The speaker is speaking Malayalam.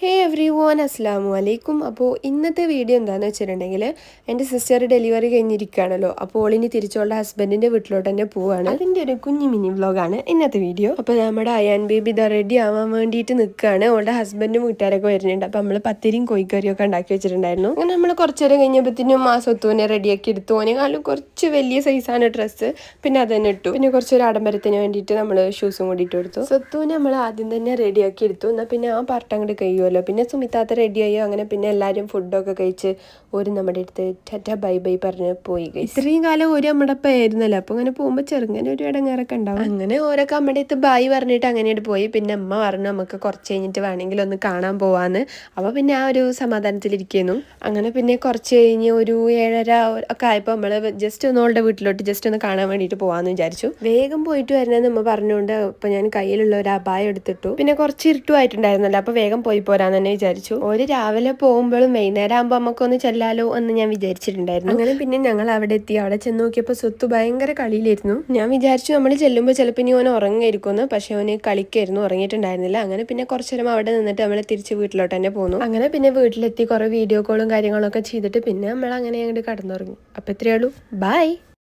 ഹേ എവ്രി വൺ അസ്സാം വലൈക്കും. അപ്പോൾ ഇന്നത്തെ വീഡിയോ എന്താണെന്ന് വെച്ചിട്ടുണ്ടെങ്കിൽ എൻ്റെ സിസ്റ്റർ ഡെലിവറി കഴിഞ്ഞിരിക്കുകയാണല്ലോ. അപ്പോൾ ഓളിനി തിരിച്ചോളുടെ ഹസ്ബൻഡിൻ്റെ വീട്ടിലോട്ട് തന്നെ പോവുകയാണ്. അതിൻ്റെ ഒരു കുഞ്ഞു മിനി വ്ലോഗാണ് ഇന്നത്തെ വീഡിയോ. അപ്പോൾ നമ്മുടെ അയാൻ ബേബി ഇതാ റെഡി ആവാൻ വേണ്ടിയിട്ട് നിൽക്കുകയാണ്. ഓളുടെ ഹസ്ബൻഡും വീട്ടുകാരൊക്കെ വരുന്നുണ്ട്. അപ്പോൾ നമ്മൾ പത്തിരിയും കോഴിക്കറിയും ഒക്കെ ഉണ്ടാക്കി വെച്ചിട്ടുണ്ടായിരുന്നു. അങ്ങനെ നമ്മൾ കുറച്ച് നേരം കഴിഞ്ഞപ്പോഴത്തേനും ആ സ്വത്തുവിനെ റെഡിയാക്കി എടുത്തു. ഓനെക്കാളും കുറച്ച് വലിയ സൈസാണ് ഡ്രസ്സ്. പിന്നെ അത് തന്നെ ഇട്ടു. പിന്നെ കുറച്ചൊരു ആഡംബരത്തിന് വേണ്ടിയിട്ട് നമ്മൾ ഷൂസും കൂടി ഇട്ട് കൊടുത്തു. സ്വത്തുവിനെ നമ്മൾ ആദ്യം തന്നെ റെഡിയാക്കി എടുത്തു. എന്നാൽ പിന്നെ ആ പാർട്ട് അങ്ങോട്ട് കഴിയുമല്ലോ. പിന്നെ സുമിത്താത്ത റെഡിയായോ. അങ്ങനെ പിന്നെ എല്ലാവരും ഫുഡൊക്കെ കഴിച്ച് ഒരു നമ്മുടെ അടുത്ത് ടാറ്റ ബൈ ബൈ പറഞ്ഞ് പോയി. ഇത്രയും കാലം ഒരു നമ്മുടെ ഒപ്പം ആയിരുന്നല്ലോ. അപ്പോൾ അങ്ങനെ പോകുമ്പോൾ ചെറുങ്ങനെ ഒരു ഇടങ്ങേറൊക്കെ ഉണ്ടാവും. അങ്ങനെ ഓരോക്കെ നമ്മുടെ അടുത്ത് ബായ് പറഞ്ഞിട്ട് അങ്ങനെയായിട്ട് പോയി. പിന്നെ അമ്മ പറഞ്ഞു നമുക്ക് കുറച്ച് കഴിഞ്ഞിട്ട് വേണമെങ്കിൽ ഒന്ന് കാണാൻ പോവാന്ന്. അപ്പോൾ പിന്നെ ആ ഒരു സമാധാനത്തിലിരിക്കുന്നു. അങ്ങനെ പിന്നെ കുറച്ച് കഴിഞ്ഞ് ഒരു 7:30 ഒക്കെ ആയപ്പോൾ നമ്മൾ ജസ്റ്റ് ഒന്ന് അവളുടെ വീട്ടിലോട്ട് ജസ്റ്റ് ഒന്ന് കാണാൻ വേണ്ടിയിട്ട് പോകാമെന്ന് വിചാരിച്ചു. വേഗം പോയിട്ട് വരുന്നതെന്ന് അമ്മ പറഞ്ഞുകൊണ്ട് ഇപ്പോൾ ഞാൻ കയ്യിലുള്ള ഒരു അബായം എടുത്തിട്ടു. പിന്നെ കുറച്ച് ഇരുട്ടുമായിട്ടുണ്ടായിരുന്നല്ലോ. അപ്പോൾ വേഗം പോയി പോരാന്ന് തന്നെ വിചാരിച്ചു. ഒരു രാവിലെ പോകുമ്പോഴും വൈകുന്നേരം ആകുമ്പോൾ നമുക്കൊന്ന് ചെല്ലാലോ എന്ന് ഞാൻ വിചാരിച്ചിട്ടുണ്ടായിരുന്നു. അങ്ങനെ പിന്നെ ഞങ്ങൾ അവിടെ എത്തി. അവിടെ ചെന്ന് നോക്കിയപ്പോൾ സ്വത്ത് ഭയങ്കര കളിയിലായിരുന്നു. ഞാൻ വിചാരിച്ചു നമ്മൾ ചെല്ലുമ്പോൾ ചിലപ്പോൾ ഇനി ഓൻ ഉറങ്ങായിരിക്കുമെന്ന്. പക്ഷെ അവന് കളിക്കായിരുന്നു, ഉറങ്ങിയിട്ടുണ്ടായിരുന്നില്ല. അങ്ങനെ പിന്നെ കുറച്ചു നേരം അവിടെ നിന്നിട്ട് നമ്മൾ തിരിച്ച് വീട്ടിലോട്ട് തന്നെ പോന്നു. അങ്ങനെ പിന്നെ വീട്ടിലെത്തി കുറേ വീഡിയോ കോളും കാര്യങ്ങളൊക്കെ ചെയ്തിട്ട് പിന്നെ നമ്മൾ അങ്ങനെ അങ്ങോട്ട് കടന്നുറങ്ങി. അപ്പോൾ ഇത്രയേ ഉള്ളൂ. ബൈ.